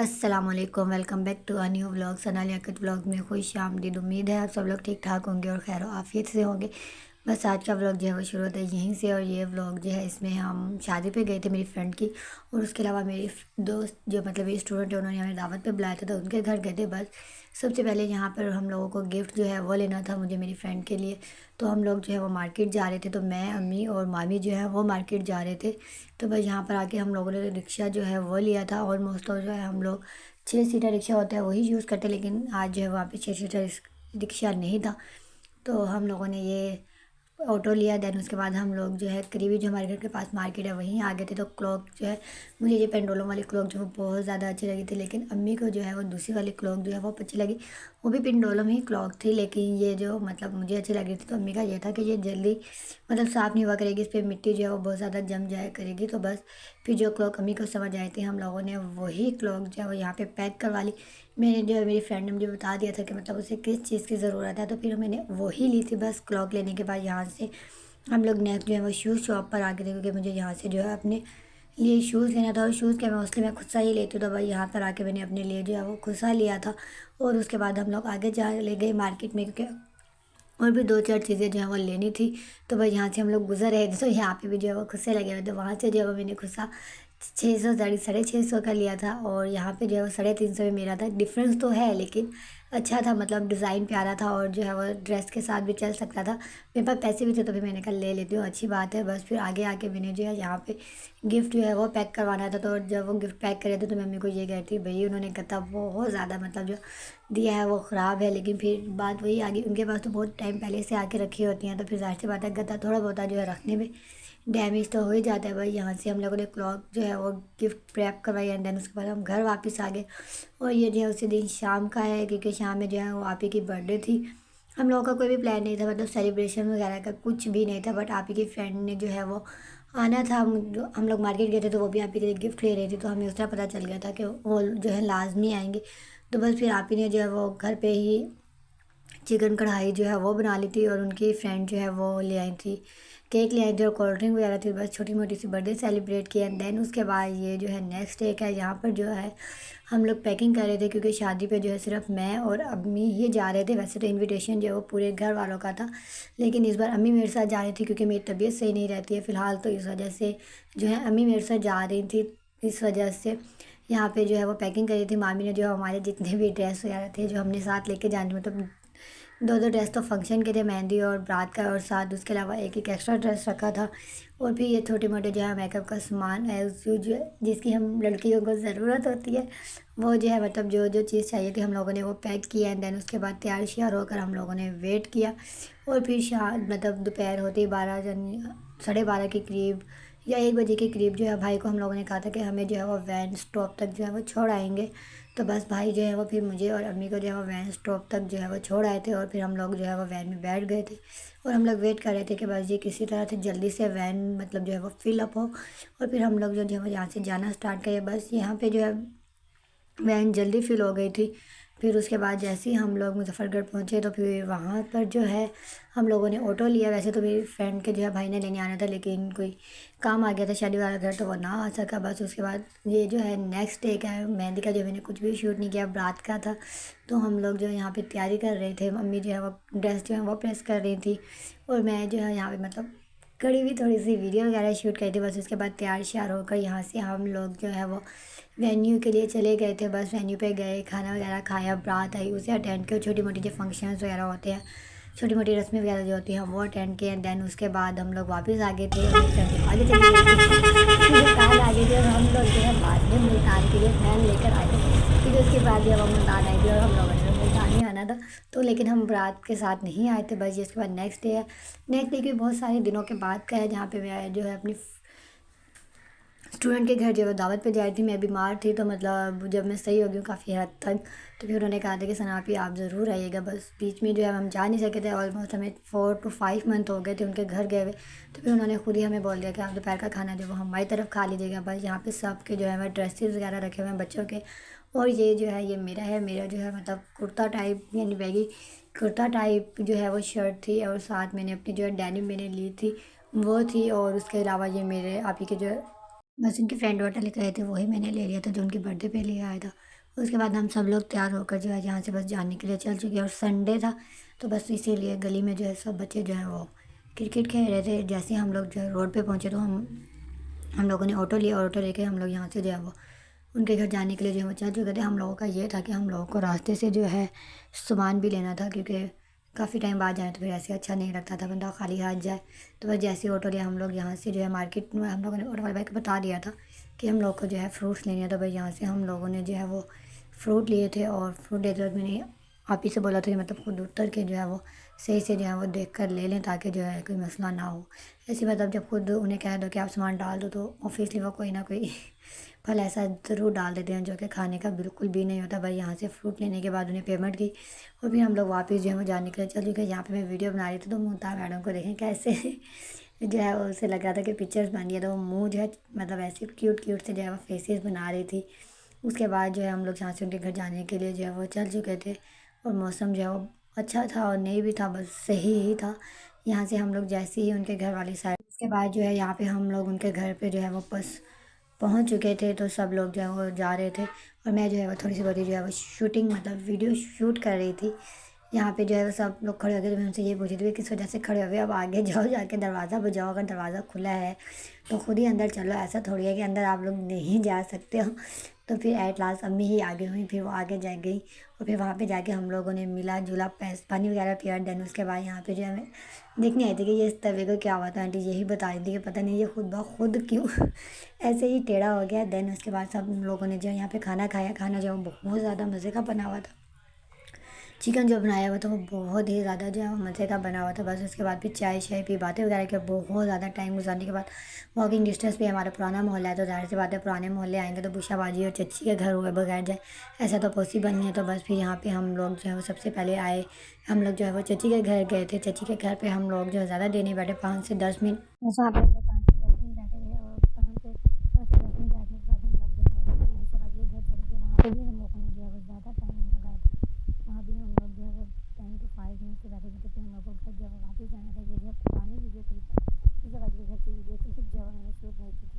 अस्सलाम वालेकुम, welcome back to a new vlog. Sana Liaquat vlog में खुश आमदीद। उम्मीद है आप सब लोग ठीक ठाक होंगे और खैर आफियत से होंगे। बस आज का व्लॉग जो है वो शुरू होता है यहीं से। और ये व्लॉग जो है इसमें हम शादी पे गए थे मेरी फ्रेंड की, और उसके अलावा मेरी दोस्त जो मतलब ये स्टूडेंट है उन्होंने हमें दावत पे बुलाया था तो उनके घर गए थे। बस सबसे पहले यहाँ पर हम लोगों को गिफ्ट जो है वो लेना था मुझे मेरी फ्रेंड के लिए। तो हम लोग जो है वो मार्केट जा रहे थे, तो मैं अम्मी और मामी जो है वो मार्केट जा रहे थे। तो बस यहाँ पर आके हम लोगों ने रिक्शा जो है वो लिया था। ऑलमोस्ट तो जो है हम लोग 6 सीटर रिक्शा होता है वही यूज़ करते, लेकिन आज जो है वहाँ पे 6 सीटर रिक्शा नहीं था, तो हम लोगों ने ये ऑटो लिया। देन उसके बाद हम लोग जो है करीबी जो हमारे घर के पास मार्केट है वहीं आ गए थे। तो क्लॉक जो है मुझे ये पेंडोलम वाली क्लॉक जो है बहुत ज़्यादा अच्छी लगी थी, लेकिन अम्मी को जो है वो दूसरी वाली क्लॉक जो है वो अच्छी लगी। वो भी पेंडोलम ही क्लॉक थी, लेकिन ये जो मतलब मुझे अच्छी लग रही थी तो अम्मी का ये था कि ये जल्दी मतलब साफ़ नहीं हुआ करेगी, इस पर मिट्टी जो है वो बहुत ज़्यादा जम जाया करेगी। तो बस फिर जो क्लॉक अम्मी को समझ आई थी हम लोगों ने वही क्लॉक जो है वो यहाँ पे पैक करवा ली। मैंने जो है मेरी फ्रेंड ने मुझे बता दिया था कि मतलब उसे किस चीज़ की ज़रूरत है, तो फिर मैंने वही ली थी। बस क्लॉक लेने के बाद यहाँ से हम लोग नेक्स्ट जो है वो शूज़ शॉप पर आ गए थे, क्योंकि मुझे यहाँ से जो है अपने लिए शूज़ लेना था। और शूज़ क्या मोस्टली मैं खुद सा ही लेती हूँ, तो भाई यहाँ पर आके मैंने अपने लिए जो है वो खुद सा लिया था। और उसके बाद हम लोग आगे जा ले गए मार्केट में, क्योंकि और भी दो चार चीज़ें जो है वो लेनी थी। तो भाई यहाँ से हम लोग गुजर रहे थे तो यहाँ पे भी जो है वो खुद से लगे हुए थे। वहाँ से जो है वो मैंने खुद सा 600 650 का लिया था, और यहाँ पे जो है वो 350 में मेरा था। डिफरेंस तो है लेकिन अच्छा था, मतलब डिज़ाइन प्यारा था और जो है वो ड्रेस के साथ भी चल सकता था। मेरे पास पैसे भी थे तो फिर मैंने कहा ले लेती हूँ, अच्छी बात है। बस फिर आगे आके मैंने जो है यहाँ पे गिफ्ट जो है वो पैक करवाना था। तो जब वो गिफ्ट पैक करे थे तो मम्मी को ये कही थी भाई उन्होंने कहा था बहुत ज़्यादा मतलब जो दिया है वो ख़राब है, लेकिन फिर बात वही आ गई, उनके पास तो बहुत टाइम पहले से आके रखी होती हैं, तो फिर ज़ाहिर सी बात है गद्दा थोड़ा बहुत जो है रखने में डैमेज तो हो ही जाता है। भाई यहाँ से हम लोगों ने क्लॉक जो है वो गिफ्ट रैप करवाई, एंड देन उसके बाद हम घर वापस आ गए। और ये जो है उसी दिन शाम का है, क्योंकि शाम में जो है वो आप ही की बर्थडे थी। हम लोगों का कोई भी प्लान नहीं था, मतलब सेलिब्रेशन वगैरह का कुछ भी नहीं था, बट आप ही की फ्रेंड ने जो है वो आना था। हम लोग मार्केट गए थे तो वो भी आप ही के लिए गिफ्ट ले रही थी, तो हमें उस तरह पता चल गया था कि वो जो है लाजमी आएंगे। तो बस फिर आप ही ने जो है वो घर पे ही चिकन कढ़ाई जो है वो बना ली थी, और उनकी फ्रेंड जो है वो ले आई थी केक ले आई थी और कोल्ड ड्रिंक वगैरह थी। बस छोटी मोटी सी बर्थडे सेलिब्रेट किया। एंड देन उसके बाद ये जो है नेक्स्ट डे का यहाँ पर जो है हम लोग पैकिंग कर रहे थे, क्योंकि शादी पे जो है सिर्फ मैं और अम्मी ही जा रहे थे। वैसे तो इनविटेशन जो है वो पूरे घर वालों का था, लेकिन इस बार अम्मी मेरे साथ जा रही थी क्योंकि मेरी तबीयत सही नहीं रहती है फ़िलहाल, तो इस वजह से जो है अम्मी मेरे साथ जा रही थी। इस वजह से यहाँ पे जो है वो पैकिंग करी थी मामी ने। जो हमारे जितने भी ड्रेस वगैरह थे जो हमने साथ लेके जाने, मतलब दो दो ड्रेस तो फंक्शन के थे, मेहंदी और बारात का, और साथ उसके अलावा एक एक एक्स्ट्रा ड्रेस रखा था। और भी ये छोटे मोटे जो है मेकअप का सामान है जो जिसकी हम लड़कियों को ज़रूरत होती है, वो जो है मतलब जो जो चीज़ चाहिए थी हम लोगों ने वो पैक किया। एंड देन उसके बाद तैयार श्यार होकर हम लोगों ने वेट किया। और फिर शाम मतलब दोपहर होते ही 12 साढ़े 12 के करीब या 1 बजे के करीब जो है भाई को हम लोगों ने कहा था कि हमें जो है वो वैन स्टॉप तक जो है वो छोड़ आएंगे। तो बस भाई जो है वो फिर मुझे और अम्मी को जो है वो वैन स्टॉप तक जो है वो छोड़ आए थे, और फिर हम लोग जो है वो वैन में बैठ गए थे। और हम लोग वेट कर रहे थे कि बस ये किसी तरह से जल्दी से वैन मतलब जो है वो फिल अप हो, और फिर हम लोग जो है वो यहाँ से जाना स्टार्ट करें। बस यहाँ पे जो है वैन जल्दी फिल हो गई थी। फिर उसके बाद जैसे ही हम लोग मुजफ्फ़रगढ़ पहुँचे तो फिर वहाँ पर जो है हम लोगों ने ऑटो लिया। वैसे तो मेरी फ्रेंड के जो है भाई ने लेने आना था, लेकिन कोई काम आ गया था शादी वाला घर, तो वो ना आ सका। बस उसके बाद ये जो है नेक्स्ट डे का है मेहंदी का, जो मैंने कुछ भी शूट नहीं किया, रात का था। तो हम लोग जो है यहाँ पे तैयारी कर रहे थे, मम्मी जो है वो ड्रेस जो है वो प्रेस कर रही थी, और मैं जो है यहाँ पे मतलब कड़ी हुई थोड़ी सी वीडियो वगैरह शूट करी थी। बस उसके बाद तैयार श्यार होकर यहाँ से हम लोग जो है वो वेन्यू के लिए चले गए थे। बस वेन्यू पे गए, खाना वगैरह खाया, बारात आई उसे अटेंड किया, छोटी मोटी जो फंक्शंस वगैरह होते हैं, छोटी मोटी रस्में वगैरह जो होती हैं वो अटेंड किए। देन उसके बाद हम लोग वापस आ गए थे, मेरी फ्रेंड आगे चली गई थी मुल्तान आ गई थी, और हम लोग जो है बाद में मुल्तान के लिए फैन लेकर आए थे, क्योंकि उसके बाद जब हम मुल्तान आए थे और हम लोगों ने मुल्तान ही आना था, तो लेकिन हम बारात के साथ नहीं आए थे। बस इसके बाद नेक्स्ट डे है। नेक्स्ट डे की बहुत सारे दिनों के बाद का है, जहाँ पे मैं जो है अपनी स्टूडेंट के घर जो है दावत पे जा रही थी। मैं बीमार थी, तो मतलब जब मैं सही हो गई हूँ काफ़ी हद तक, तो फिर उन्होंने कहा था कि सनापी आप ज़रूर आइएगा। बस बीच में जो है हम जा नहीं सके थे, ऑलमोस्ट हमें 4 to 5 मंथ हो गए थे उनके घर गए हुए। तो फिर उन्होंने खुद ही हमें बोल दिया कि आप दोपहर का खाना जो वो हमारी तरफ खा लीजिएगा। बस यहाँ पे सब के जो है वह ड्रेसेस वगैरह रखे हुए हैं बच्चों के, और ये जो है ये मेरा है। मेरा जो है मतलब कुर्ता टाइप यानी बैगी कुर्ता टाइप जो है वो शर्ट थी, और साथ मैंने अपनी जो है डेनिम मैंने ली थी वो थी, और उसके अलावा ये मेरे आप ही के जो बस उनकी फ्रेंड वाटर लेकर आए थे, वही मैंने ले लिया था जो उनके बर्थडे पे ले आया था। उसके बाद हम सब लोग तैयार होकर जो है यहाँ से बस जाने के लिए चल चुके, और संडे था तो बस इसीलिए गली में जो है सब बच्चे जो हैं वो क्रिकेट खेल रहे थे। जैसे ही हम लोग जो है रोड पे पहुँचे तो हम लोगों ने ऑटो लिया, और ऑटो लेके हम लोग यहाँ से जो है वो उनके घर जाने के लिए जो है वो चल चुके थे। हम लोगों का ये था कि हम लोगों को रास्ते से जो है सामान भी लेना था, क्योंकि काफ़ी टाइम बाद जाए तो फिर ऐसे अच्छा नहीं लगता था, बंदा खाली हाथ जाए। तो बस जैसे ही ऑटो लिया हम लोग यहाँ से जो है मार्केट में, हम लोगों ने ऑटो वाले भाई को बता दिया था कि हम लोग को जो है फ्रूट्स लेने हैं। तो भाई यहाँ से हम लोगों ने जो है वो फ्रूट लिए थे, और फ्रूट लेते वक्त मैंने आप ही से बोला था कि मतलब खुद उतर के जो है वो सही से जो है वो देख कर ले लें, ताकि जो है कोई मसला ना हो। ऐसी मतलब जब खुद उन्हें कह दो कि आप सामान डाल दो तो ऑब्वियसली वो कोई ना कोई फल ऐसा ज़रूर डाल देते हैं जो कि खाने का बिल्कुल भी नहीं होता। भाई यहाँ से फ्रूट लेने के बाद उन्हें पेमेंट की, और फिर हम लोग वापस जो है वो जाने के लिए चल चुके। यहाँ पे मैं वीडियो बना रही थी तो मुमताज़ मैडम को देखें कैसे जो है वो उसे लग रहा था कि पिक्चर्स बन रही है, तो वो मुँह जो है मतलब ऐसे क्यूट क्यूट से जो है वो फेसेस बना रही थी। उसके बाद जो है हम लोग यहाँ से उनके घर जाने के लिए जो है वो चल चुके थे, और मौसम जो है वो अच्छा था और नहीं भी था, बस सही ही था। यहाँ से हम लोग जैसे ही उनके घर वाली साइड, उसके बाद जो है यहाँ पे हम लोग उनके घर पे जो है वो बस पहुँच चुके थे। तो सब लोग जो है वो जा रहे थे, और मैं जो है वो थोड़ी सी बड़ी जो है वो शूटिंग मतलब वीडियो शूट कर रही थी। यहाँ पे जो है वो सब लोग खड़े हो गए, तो मैं उनसे ये पूछी थी कि किस वजह से खड़े हो गए, अब आगे जाओ, जाके दरवाज़ा बजाओ, अगर दरवाज़ा खुला है तो खुद ही अंदर चलो, ऐसा थोड़ी है कि अंदर आप लोग नहीं जा सकते हो। तो फिर एट लास्ट अम्मी ही आगे हुई, फिर वो आगे जा गई, और फिर वहाँ पे जाके हम लोगों ने मिला जुला, पानी वगैरह पिया। देन उसके बाद यहाँ पे जो है मैं देखने आई थी कि ये इस तवे को क्या हुआ था। आंटी यही बता रही थी कि पता नहीं ये खुद ब खुद क्यों ऐसे ही टेढ़ा हो गया। देन उसके बाद सब लोगों ने जो है यहाँ पे खाना खाया। खाना जो है वो बहुत ज़्यादा मज़े का बना हुआ था। चिकन जो बनाया हुआ था वो बहुत ही ज़्यादा जो है मज़े का बना हुआ था। बस उसके बाद फिर चाय शाय पी, बातें वगैरह के बहुत ज़्यादा टाइम गुजारने के बाद वॉकिंग डिस्टेंस पे हमारा पुराना मोहल्ला है, तो ज़ाहिर सी बात है पुराने मोहल्ले आएंगे तो बुशाबाजी और चच्ची के घर हुए बगैर जाए ऐसा तो पॉसिबल नहीं है। तो बस फिर यहाँ पे हम लोग जो है वो सबसे पहले आए। हम लोग जो है वो चच्ची के घर गए थे। चच्ची के घर पे हम लोग जो है ज़्यादा देर नहीं बैठे, 5 से 10 मिनट बस वहाँ पे हम लोग 5 से 10 मिनट बैठे रहे, और वहाँ पे 5 से 10 मिनट बैठने के बाद हम लोग जो है वो बुशाबाजी के घर चले गए। वहाँ पे भी हम लोगों ने जो है वो ज़्यादा टाइम नहीं लगाया था। वहाँ भी हम लोग जो है वो 10 to 5 मिनट से बैठे थे, फिर हम लोग को घर जो है वापस जाना था। ये जो है पुरानी वीडियो क्लिप है, इस जगह के घर की वीडियो क्लिप जो है मैंने शूट नहीं की थी।